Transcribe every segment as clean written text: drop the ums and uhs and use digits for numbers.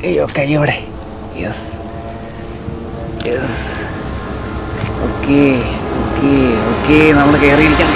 അയ്യോ കൈയോടെ. Yes yes. Okay okay okay, നമ്മൾ കയറിയിരിക്കാം.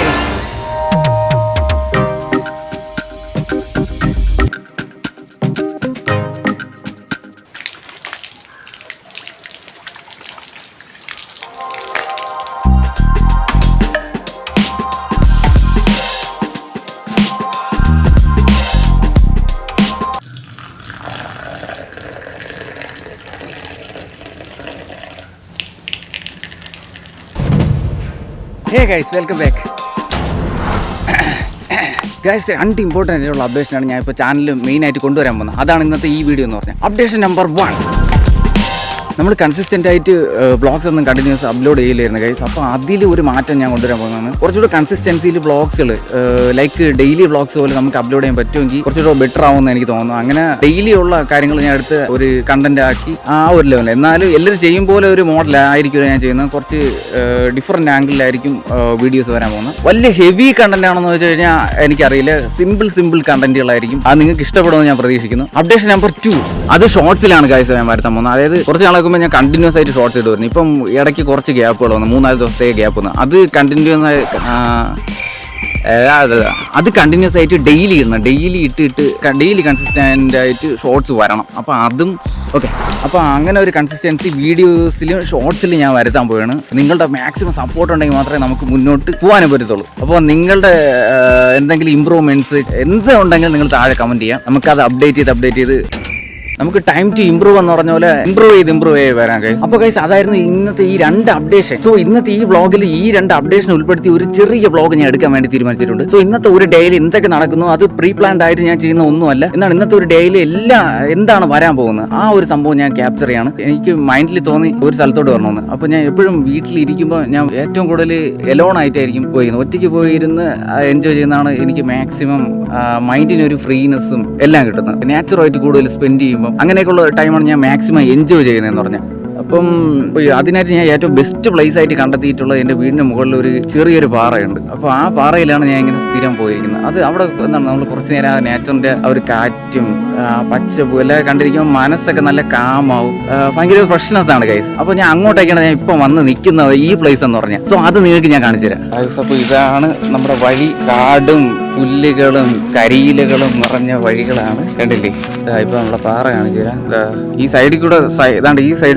Hey guys, welcome back. Guys, രണ്ട് ഇമ്പോർട്ടൻ്റ് ആയിട്ടുള്ള അപ്ഡേഷനാണ് ഞാൻ ഇപ്പോൾ ചാനലിൽ മെയിനായിട്ട് കൊണ്ടുവരാൻ പോകുന്നത്. അതാണ് ഇന്നത്തെ ഈ വീഡിയോ എന്ന് പറഞ്ഞാൽ. Updation number 1. നമ്മൾ കൺസിസ്റ്റൻ്റ് ആയിട്ട് വ്ളോഗ്സ് ഒന്നും കണ്ടിന്യൂസ് അപ്ലോഡ് ചെയ്യില്ലായിരുന്നു ഗൈസ്. അപ്പോൾ അതിൽ ഒരു മാറ്റം ഞാൻ കൊണ്ടുവരാൻ പോകുന്നതാണ്. കുറച്ചുകൂടെ കൺസിസ്റ്റൻസിയിൽ വ്ളോഗ്സുകൾ ലൈക്ക് ഡെയിലി വ്ളോഗ്സ് പോലെ നമുക്ക് അപ്ലോഡ് ചെയ്യാൻ പറ്റുമെങ്കിൽ കുറച്ചുകൂടെ ബെറ്റർ ആവുമെന്ന് എനിക്ക് തോന്നുന്നു. അങ്ങനെ ഡെയിലി ഉള്ള കാര്യങ്ങൾ ഞാൻ എടുത്ത് ഒരു കണ്ടന്റ് ആക്കി ആ ഒരു ലെവലിൽ, എന്നാലും എല്ലാവരും ചെയ്യും പോലെ ഒരു മോഡലായിരിക്കും ഞാൻ ചെയ്യുന്നത്. കുറച്ച് ഡിഫറെൻറ്റ് ആംഗിളിലായിരിക്കും വീഡിയോസ് വരാൻ പോകുന്നത്. വലിയ ഹെവി കണ്ടന്റ് ആണെന്ന് വെച്ച് കഴിഞ്ഞാൽ എനിക്കറിയില്ല. സിമ്പിൾ കണ്ടന്റുകളായിരിക്കും. അത് നിങ്ങൾക്ക് ഇഷ്ടപ്പെടുമെന്ന് ഞാൻ പ്രതീക്ഷിക്കുന്നു. അപ്ഡേഷൻ നമ്പർ 2, അത് ഷോർട്സിലാണ് ഗൈസ് ഞാൻ വരുത്താൻ പോകുന്നത്. അതായത് കുറച്ച് നാളെ ഞാൻ കണ്ടിന്യൂസ് ആയിട്ട് ഷോർട്സ് ഇട്ട് വരുന്നു. ഇപ്പം ഇടയ്ക്ക് കുറച്ച് ഗ്യാപ്പുകൾ വന്നു, 3-4 ദിവസത്തേക്ക് ഗ്യാപ്പ് വന്നു. അത് കണ്ടിന്യൂസ് ആയിട്ട് ഡെയിലി ഇടണം. ഡെയിലി ഡെയിലി കൺസിസ്റ്റൻ്റ് ആയിട്ട് ഷോർട്സ് വരണം. അപ്പോൾ അതും ഓക്കെ. അപ്പോൾ അങ്ങനെ ഒരു കൺസിസ്റ്റൻസി വീഡിയോസിലും ഷോർട്സിലും ഞാൻ വരുത്താൻ പോവുകയാണ്. നിങ്ങളുടെ മാക്സിമം സപ്പോർട്ട് ഉണ്ടെങ്കിൽ മാത്രമേ നമുക്ക് മുന്നോട്ട് പോകാനും പറ്റത്തുള്ളൂ. അപ്പോൾ നിങ്ങളുടെ എന്തെങ്കിലും ഇമ്പ്രൂവ്മെൻറ്റ്സ് എന്ത് ഉണ്ടെങ്കിലും നിങ്ങൾ താഴെ കമൻറ്റ് ചെയ്യാം. നമുക്കത് അപ്ഡേറ്റ് ചെയ്ത് നമുക്ക് ടൈം ടു ഇമ്പ്രൂവ് എന്ന് പറഞ്ഞ പോലെ ഇമ്പ്രൂവ് ചെയ്ത് വരാം ഗൈസ്. അപ്പോൾ ഗൈസ്, അതായിരുന്നു ഇന്നത്തെ ഈ 2 അപ്ഡേഷൻ. സോ ഇന്നത്തെ ഈ വ്ളോഗിൽ ഈ 2 അപ്ഡേഷൻ ഉൾപ്പെടുത്തി ഒരു ചെറിയ വ്ളോഗ് ഞാൻ എടുക്കാൻ വേണ്ടി തീരുമാനിച്ചിട്ടുണ്ട്. സോ ഇന്നത്തെ ഒരു ഡേയിൽ എന്തൊക്കെ നടക്കുന്നു അത് പ്രീ പ്ലാൻഡ് ആയിട്ട് ഞാൻ ചെയ്യുന്ന ഒന്നുമല്ല. എന്നാണ് ഇന്നത്തെ ഒരു ഡേയിൽ എന്താണ് വരാൻ പോകുന്നത് ആ ഒരു സംഭവം ഞാൻ ക്യാപ്ചർ ചെയ്യാണ്. എനിക്ക് മൈൻഡിൽ തോന്നി ഒരു സ്ഥലത്തോട്ട് വരണമെന്ന്. അപ്പോൾ ഞാൻ എപ്പോഴും വീട്ടിലിരിക്കുമ്പോൾ ഞാൻ ഏറ്റവും കൂടുതൽ എലോൺ ആയിട്ടായിരിക്കും പോയിരുന്നത്. ഒറ്റയ്ക്ക് പോയിരുന്ന് എൻജോയ് ചെയ്യുന്നതാണ് എനിക്ക് മാക്സിമം മൈൻഡിനൊരു ഫ്രീനെസ്സും എല്ലാം കിട്ടുന്നത്. നാച്ചുറായിട്ട് കൂടുതൽ സ്പെൻഡ് ചെയ്യുമ്പോൾ അങ്ങനെയൊക്കെയുള്ള ടൈമാണ് ഞാൻ മാക്സിമം എൻജോയ് ചെയ്യുന്നതെന്ന് പറഞ്ഞാൽ. അപ്പം അതിനായിട്ട് ഞാൻ ഏറ്റവും ബെസ്റ്റ് പ്ലേസ് ആയിട്ട് കണ്ടെത്തിയിട്ടുള്ളത് എൻ്റെ വീടിൻ്റെ മുകളിൽ ഒരു ചെറിയൊരു പാറയുണ്ട്. അപ്പോൾ ആ പാറയിലാണ് ഞാൻ ഇങ്ങനെ സ്ഥിരം പോയിരിക്കുന്നത്. അത് അവിടെ എന്താണ്, നമ്മൾ കുറച്ച് നേരം ആ നേച്ചറിൻ്റെ ആ ഒരു കാറ്റും പച്ചപ്പും എല്ലാം കണ്ടിരിക്കുമ്പോൾ മനസ്സൊക്കെ നല്ല കാമാവും. ഭയങ്കര ഫ്രഷ്നെസ് ആണ് ഗൈസ്. അപ്പോൾ ഞാൻ അങ്ങോട്ടേക്കാണ് ഞാൻ ഇപ്പം വന്ന് നിൽക്കുന്നത്, ഈ പ്ലേസ് എന്ന് പറഞ്ഞാൽ. സോ അത് നിങ്ങൾക്ക് ഞാൻ കാണിച്ചു തരാം ഗൈസ്. അപ്പോൾ ഇതാണ് നമ്മുടെ വഴി. കാടും പുല്ലുകളും കരിയിലകളും നിറഞ്ഞ വഴികളാണ്. കണ്ടില്ലേ? ഇപ്പൊ നമ്മളെ പാറ കാണിച്ചു തരാം. ഈ സൈഡിൽ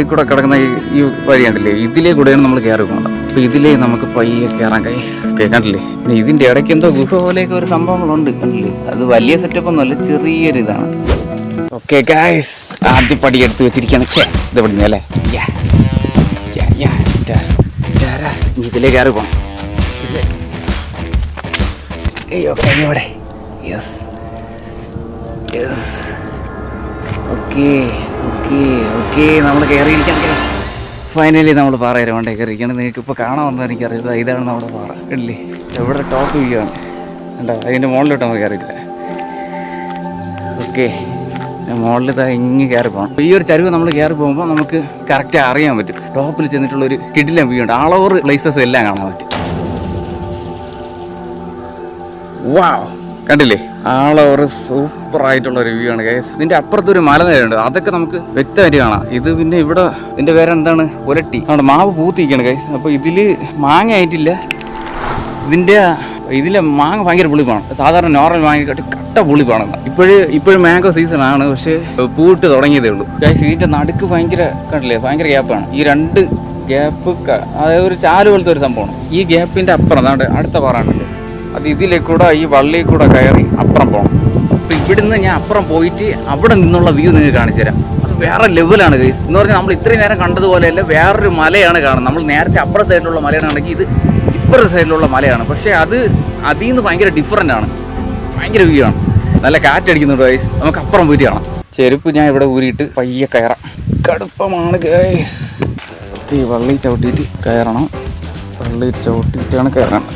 കൂടെ കിടക്കുന്ന ഈ വഴി കണ്ടില്ലേ? ഇതിലേ കൂടെയാണ് നമ്മൾ കയറി പോകുന്നത്. അപ്പൊ ഇതിലേ നമുക്ക് പയ്യെ കയറാൻ ഗൈസ്. ഓക്കെ, കണ്ടില്ലേ? പിന്നെ ഇതിന്റെ ഇടയ്ക്ക് എന്തോ ഗുഹ പോലെയൊക്കെ ഒരു സംഭവങ്ങളുണ്ട്. കണ്ടില്ലേ? അത് വലിയ സെറ്റപ്പ് ഒന്നുമല്ല, ചെറിയൊരു ഇതാണ്. ഓക്കെ ഗൈസ്, ആദ്യ പടി എടുത്ത് വെച്ചിരിക്കുകയാണ്. ഇത് പഠിഞ്ഞല്ലേ? ഇതിലേ കയറി പോണം. അയ്യോ കൈയോടെ. Yes yes. Okay okay okay, നമ്മൾ കയറിയിരിക്കാം. ഫൈനലി നമ്മൾ പാറയിൽ വേണ്ടേ കയറിയിരിക്കുകയാണ്. നിങ്ങൾക്ക് ഇപ്പോൾ കാണാമെന്ന് എനിക്കറിയില്ല. ഇതാണ് നമ്മുടെ പാറ. ഇല്ലേ? എവിടെ ടോപ്പ് വ്യൂ ആണ്. കണ്ടോ? അതിൻ്റെ മുകളിലോട്ട് നമുക്ക് കയറിയിട്ടില്ല. ഓക്കെ, മുകളിൽ ഇങ്ങ് കയറി പോകണം. ഈ ഒരു ചരിവ് നമ്മൾ കയറി പോകുമ്പോൾ നമുക്ക് കറക്റ്റ് അറിയാൻ പറ്റും. ടോപ്പിൽ ചെന്നിട്ടുള്ളൊരു കിടിലൻ വ്യൂ ഉണ്ട്. ആൾ ഓവർ പ്ലേസസ് എല്ലാം കാണാൻ പറ്റും. വാവ്, കണ്ടില്ലേ? ആൾ ഓവർ സൂപ്പർ ആയിട്ടുള്ള ഒരു വ്യൂ ആണ് ഗൈസ്. ഇതിന്റെ അപ്പുറത്തൊരു മലനിരയുണ്ട്, അതൊക്കെ നമുക്ക് വ്യക്തമായിട്ട് കാണാം. ഇത് പിന്നെ ഇവിടെ ഇതിന്റെ പേര് എന്താണ്? ഒലട്ടി. അവിടെ മാവ് പൂത്തിരിക്കുകയാണ് ഗൈസ്. അപ്പോൾ ഇതിൽ മാങ്ങ ആയിട്ടില്ല. ഇതിലെ മാങ്ങ ഭയങ്കര പുളിപ്പാണ്. സാധാരണ നോർമൽ മാങ്ങ കട്ട പുളിപ്പാണ്. ഇപ്പോഴും മാംഗോ സീസൺ ആണ്, പക്ഷേ പൂട്ട് തുടങ്ങിയതേ ഉള്ളൂ ഗൈസ്. ഇതിന്റെ നടുക്ക് കണ്ടില്ലേ? ഭയങ്കര ഗ്യാപ്പാണ്. ഈ 2 ഗ്യാപ്പ്, അതായത് ഒരു ചാല് പോലത്തെ ഒരു സംഭവമാണ്. ഈ ഗ്യാപ്പിന്റെ അപ്പുറം അടുത്ത പാറാണല്ലേ, അത് ഇതിലേ കൂടെ ഈ വള്ളിയിൽ കൂടെ കയറി അപ്പുറം പോകണം. അപ്പോൾ ഇവിടുന്ന് ഞാൻ അപ്പുറം പോയിട്ട് അവിടെ നിന്നുള്ള വ്യൂ നിങ്ങൾക്ക് കാണിച്ചു തരാം. അത് വേറെ ലെവലാണ് ഗൈസ്. എന്ന് പറഞ്ഞാൽ നമ്മൾ ഇത്രയും നേരം കണ്ടതുപോലെയല്ല, വേറൊരു മലയാണ് കാണുന്നത്. നമ്മൾ നേരത്തെ അപ്പുറ സൈഡിലുള്ള മലയാണെങ്കിൽ ഇത് ഇപ്പുറത്തെ സൈഡിലുള്ള മലയാണ്. പക്ഷേ അതിൽ നിന്ന് ഭയങ്കര ഡിഫറൻ്റ് ആണ്. ഭയങ്കര വ്യൂ ആണ്. നല്ല കാറ്റടിക്കുന്നുണ്ട് ഗൈസ്. നമുക്ക് അപ്പുറം പോയിട്ട് കാണാം. ചെരുപ്പ് ഞാൻ ഇവിടെ ഊരിയിട്ട് പയ്യെ കയറാം. കടുപ്പമാണ് ഗൈസ്. ഈ വള്ളി ചവിട്ടിയിട്ട് കയറണം. വള്ളി ചവിട്ടിയിട്ടാണ് കയറണം.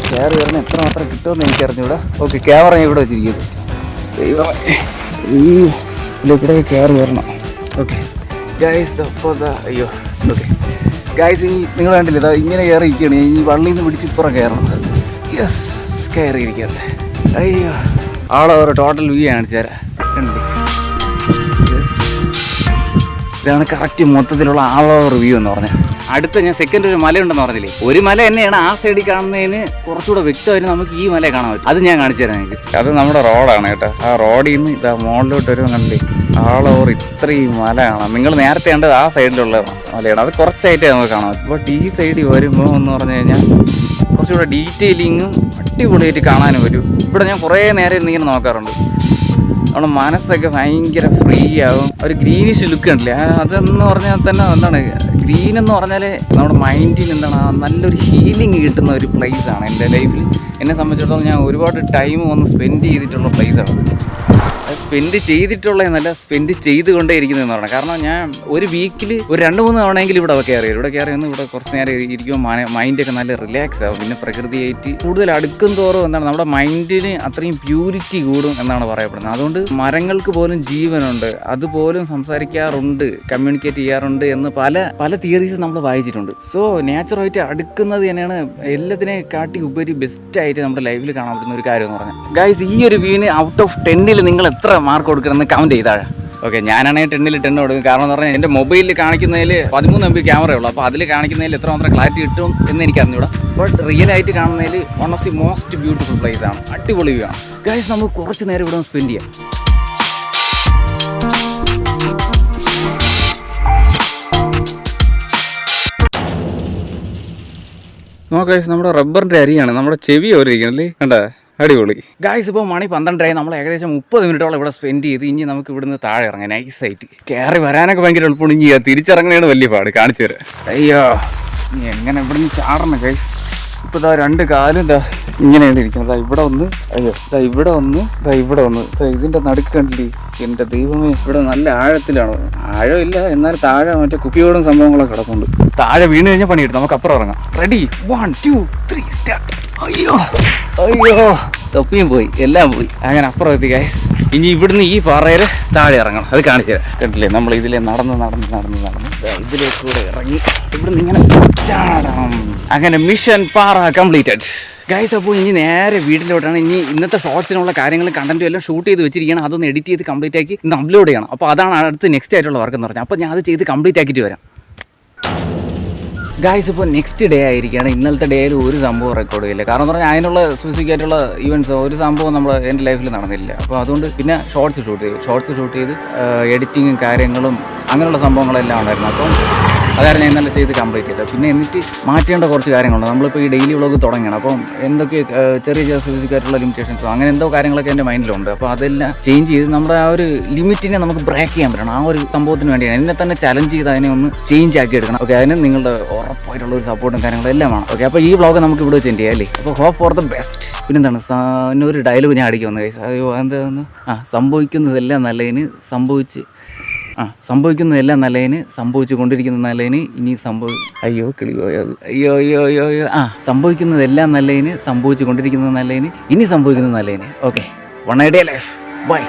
കയറി വരുന്ന എത്ര മാത്രം കിട്ടുമെന്ന് എനിക്കറിഞ്ഞൂടാ. ഓക്കെ, ക്യാമറ ഞാൻ ഇവിടെ വെച്ചിരിക്കുന്നത്. ഈ ഇതിലേക്കൂടെ കയറി വരണം. ഓക്കെ ഗൈസ്, അയ്യോ. ഓക്കെ ഗൈസ്, ഇനി നിങ്ങൾ കണ്ടില്ലേ? ഇങ്ങനെ കയറി ഇരിക്കുകയാണ്. ഈ വള്ളിയിൽ നിന്ന് പിടിച്ച് ഇപ്പുറം കയറണം. യെസ്, കയറിയിരിക്കട്ടെ. അയ്യോ, ആളെ ഒരു ടോട്ടൽ വ്യൂ കാണിച്ചു തരാം. കണ്ടില്ലേ? ഇതാണ് കറക്റ്റ് മൊത്തത്തിലുള്ള റിവ്യൂ എന്ന് പറഞ്ഞാൽ. അടുത്ത ഞാൻ സെക്കൻഡ് ഒരു മലയുണ്ടെന്ന് പറഞ്ഞില്ലേ, ഒരു മല തന്നെയാണ് ആ സൈഡിൽ കാണുന്നതിന് കുറച്ചുകൂടെ വ്യക്തമായിട്ട് നമുക്ക് ഈ മല കാണാൻ പറ്റും. അത് ഞാൻ കാണിച്ചു തരാം നിങ്ങൾക്ക്. അത് നമ്മുടെ റോഡാണ് കേട്ടോ. ആ റോഡിൽ നിന്ന് ഇതാ മുകളിലോട്ട് ഒരു കണ്ടില്ലേ ഇത്രയും മല കാണാം. നിങ്ങൾ നേരത്തെ കണ്ടത് ആ സൈഡിലുള്ള മലയാണ്, അത് കുറച്ചായിട്ടേ നമുക്ക് കാണാൻ പറ്റും. ബട്ട് ഈ സൈഡിൽ വരുമ്പോൾ എന്ന് പറഞ്ഞു കഴിഞ്ഞാൽ കുറച്ചുകൂടെ ഡീറ്റെയിലിങ്ങും അടിപൊളിയായിട്ട് കാണാനും വരും. ഇവിടെ ഞാൻ കുറേ നേരം ഇങ്ങനെ നോക്കാറുണ്ട്. നമ്മുടെ മനസ്സൊക്കെ ഭയങ്കര ഫ്രീ ആകും. ഒരു ഗ്രീനിഷ് ലുക്ക് ഉണ്ടല്ലേ, അതെന്ന് പറഞ്ഞാൽ തന്നെ എന്താണ് ഗ്രീൻ എന്ന് പറഞ്ഞാൽ നമ്മുടെ മൈൻഡിൽ എന്താണ് നല്ലൊരു ഹീലിംഗ് കിട്ടുന്ന ഒരു പ്ലേസാണ്. എൻ്റെ ലൈഫിൽ എന്നെ സംബന്ധിച്ചിടത്തോളം ഞാൻ ഒരുപാട് ടൈം വന്ന് സ്പെൻഡ് ചെയ്തിട്ടുള്ള പ്ലേസാണ്. അത് സ്പെൻഡ് ചെയ്തിട്ടുള്ളതെന്നല്ല, സ്പെൻഡ് ചെയ്തുകൊണ്ടേ ഇരിക്കുന്നതെന്ന് പറഞ്ഞാൽ. കാരണം ഞാൻ ഒരു വീക്കിൽ ഒരു 2-3 തവണയെങ്കിലും ഇവിടെ കയറി വന്ന് ഇവിടെ കുറച്ച് നേരം ഇരിക്കുമ്പോൾ മൈൻഡൊക്കെ നല്ല റിലാക്സ് ആകും. പിന്നെ പ്രകൃതിയായിട്ട് കൂടുതൽ അടുക്കും തോറും എന്താണ് നമ്മുടെ മൈൻഡിന് അത്രയും പ്യൂരിറ്റി കൂടും എന്നാണ് പറയപ്പെടുന്നത്. അതുകൊണ്ട് മരങ്ങൾക്ക് പോലും ജീവനുണ്ട്, അതുപോലും സംസാരിക്കാറുണ്ട്, കമ്മ്യൂണിക്കേറ്റ് ചെയ്യാറുണ്ട് എന്ന് പല തിയറീസ് നമ്മൾ വായിച്ചിട്ടുണ്ട്. സോ നേച്ചറുമായിട്ട് അടുക്കുന്നത് തന്നെയാണ് എല്ലാത്തിനെ കാട്ടി ഉപരി ബെസ്റ്റായിട്ട് നമ്മുടെ ലൈഫിൽ കാണാൻ പറ്റുന്ന ഒരു കാര്യം എന്ന് പറഞ്ഞാൽ. ഗൈസ്, ഈ ഒരു വ്യൂവിന് ഔട്ട് ഓഫ് 10 നിങ്ങൾ എത്ര മാർക്ക് കൊടുക്കണമെന്ന് കമൻറ്റ് ചെയ്താൽ. ഓക്കെ, ഞാനാണെങ്കിൽ 10 കൊടുക്കും. കാരണം എന്ന് പറഞ്ഞാൽ എൻ്റെ മൊബൈലിൽ കാണിക്കുന്നതിൽ 13 MB ക്യാമറ ഉള്ളൂ. അപ്പോൾ അതിൽ കാണിക്കുന്നതിൽ എത്രമാത്രം ക്ലാരിറ്റി കിട്ടും എന്ന് എനിക്ക് അറിഞ്ഞൂടാ. ബട്ട് റിയൽ ആയിട്ട് കാണുന്നതിൽ one of the most beautiful place ആണ്. അടിപൊളി വ്യൂ ആണ്. ഗൈസ്, നമുക്ക് കുറച്ച് നേരം ഇവിടെ സ്പെൻഡ് ചെയ്യാം. ഗൈസ്, നമ്മുടെ റബ്ബറിൻ്റെ അരിയാണ് നമ്മുടെ ചെവി ഓരിക്കണല്ലേ, കണ്ടേ, അടിപൊളി. ഗായ്സ്, ഇപ്പോൾ മണി 12 നമ്മൾ ഏകദേശം 30 മിനിറ്റോളം ഇവിടെ സ്പെൻഡ് ചെയ്ത് ഇനി നമുക്ക് ഇവിടുന്ന് താഴെ ഇറങ്ങാം. നൈസായിട്ട് കയറി വരാനൊക്കെ ഭയങ്കര എളുപ്പമാണ്. ഇനി തിരിച്ചിറങ്ങണേണ് വലിയ പാട്. കാണിച്ചു തരാം. അയ്യോ, ഇനി എങ്ങനെ ഇവിടുന്ന് ചാടണം ഗൈസ്. ഇപ്പോൾ ഇതാ 2 കാലും ഇതാ ഇങ്ങനെയാണ് ഇരിക്കുന്നത്. ഇവിടെ ഒന്ന്, അയ്യോ ഇവിടെ ഒന്ന്, ഇവിടെ ഒന്ന്, ഇതിൻ്റെ നടുക്ക് കണ്ടില്ലേ. എൻ്റെ ദൈവമേ, ഇവിടെ നല്ല ആഴത്തിലാണ്. ആഴമില്ല, എന്നാൽ താഴെ മറ്റേ കുപ്പിയോടും സംഭവങ്ങളൊക്കെ കിടപ്പുണ്ട്. താഴെ വീണ് കഴിഞ്ഞാൽ പണിയെടുത്ത് നമുക്ക് അപ്പുറം ഇറങ്ങാം. Ready, 1 2 3 start. അയ്യോ തൊപ്പിയും പോയി, എല്ലാം പോയി. അങ്ങനെ അപ്പുറം എത്തി ഗൈസ്. ഇനി ഇവിടുന്ന് ഈ പാറയിൽ താഴെ ഇറങ്ങണം. അത് കാണിച്ചു തരാം. കണ്ടില്ലേ, നമ്മൾ ഇതിലെ നടന്ന് ഇതിലേക്കൂടെ ഇറങ്ങി ഇവിടുന്ന് ഇങ്ങനെ ചാടണം. അങ്ങനെ മിഷൻ പാറ കംപ്ലീറ്റഡ് ഗൈസ്. അപ്പോൾ ഇനി നേരെ വീട്ടിലോട്ടാണ്. ഇനി ഇന്നത്തെ ഷോർട്സിനുള്ള കാര്യങ്ങളും കണ്ടന്റും എല്ലാം ഷൂട്ട് ചെയ്ത് വെച്ചിരിക്കണം. അതൊന്ന് എഡിറ്റ് ചെയ്ത് കംപ്ലീറ്റ് ആക്കി ഇന്ന് അപ്ലോഡ് ചെയ്യണം. അപ്പോൾ അതാണ് അടുത്ത് നെക്സ്റ്റ് ആയിട്ടുള്ള വർക്ക് എന്ന് പറഞ്ഞാൽ. അപ്പോൾ ഞാൻ അത് ചെയ്ത് കംപ്ലീറ്റ് ആക്കിയിട്ട് വരാം. ഗായ്സ്, ഇപ്പോൾ നെക്സ്റ്റ് ഡേ ആയിരിക്കുകയാണ്. ഇന്നലത്തെ ഡേയിൽ ഒരു സംഭവം റെക്കോർഡ് ചെയ്യില്ല. കാരണം എന്ന് പറഞ്ഞാൽ അതിനുള്ള സ്പെസിഫിക് ആയിട്ടുള്ള ഈവൻറ്റ്സ് ഒരു സംഭവം എൻ്റെ ലൈഫിൽ നടന്നില്ല. അപ്പോൾ അതുകൊണ്ട് പിന്നെ ഷോർട്സ് ഷൂട്ട് ചെയ്ത് എഡിറ്റിങ്ങും കാര്യങ്ങളും അങ്ങനെയുള്ള സംഭവങ്ങളെല്ലാം ഉണ്ടായിരുന്നു. അപ്പം അതായിരുന്നു ഞാൻ ഇന്നലെ ചെയ്ത് കംപ്ലീറ്റ് ചെയ്തത്. പിന്നെ എന്നിട്ട് മാറ്റേണ്ട കുറച്ച് കാര്യങ്ങളുണ്ട്. നമ്മളിപ്പോൾ ഈ ഡെയിലി വ്ളോഗ് തുടങ്ങണം. അപ്പം എന്തൊക്കെ ചെറിയ സ്പെസിഫിക് ആയിട്ടുള്ള ലിമിറ്റേഷൻസോ അങ്ങനെ എന്തോ കാര്യങ്ങളൊക്കെ എൻ്റെ മൈൻഡിലുണ്ട്. അപ്പോൾ അതെല്ലാം ചേഞ്ച് ചെയ്ത് നമ്മുടെ ആ ഒരു ലിമിറ്റിനെ നമുക്ക് ബ്രേക്ക് ചെയ്യാൻ പറ്റണം. ആ ഒരു സംഭവത്തിന് വേണ്ടിയാണ് എന്നെ തന്നെ ചലഞ്ച് ചെയ്ത് അതിനെ ഒന്ന് ചേഞ്ച് ആക്കി എടുക്കണം. ഓക്കെ, അതിന് നിങ്ങളുടെ ഉറപ്പായിട്ടുള്ള ഒരു സപ്പോർട്ടും കാര്യങ്ങളും എല്ലാം വേണം. ഓക്കെ, അപ്പോൾ ഈ വ്ളോഗ് നമുക്ക് ഇവിടെ വെച്ച് ചെയ്യാം അല്ലേ. അപ്പോൾ ഹോപ്പ് ഫോർ ദ ബെസ്റ്റ്. പിന്നെന്താണ് ഒരു ഡയലോഗ് ഞാൻ അടിക്കുമെന്ന് കൈസ്. അയ്യോ എന്താന്ന്, സംഭവിക്കുന്നതെല്ലാം നല്ലതിന് സംഭവിക്കുന്നതെല്ലാം നല്ലതിന് സംഭവിച്ചു കൊണ്ടിരിക്കുന്ന നല്ലതിന് ഇനി അയ്യോ കിളി പോയത് അയ്യോ സംഭവിക്കുന്നതെല്ലാം നല്ലതിന് സംഭവിച്ചു കൊണ്ടിരിക്കുന്നത് നല്ലതിന് ഇനി സംഭവിക്കുന്നത് നല്ലതിന്. Okay, one idea life. By.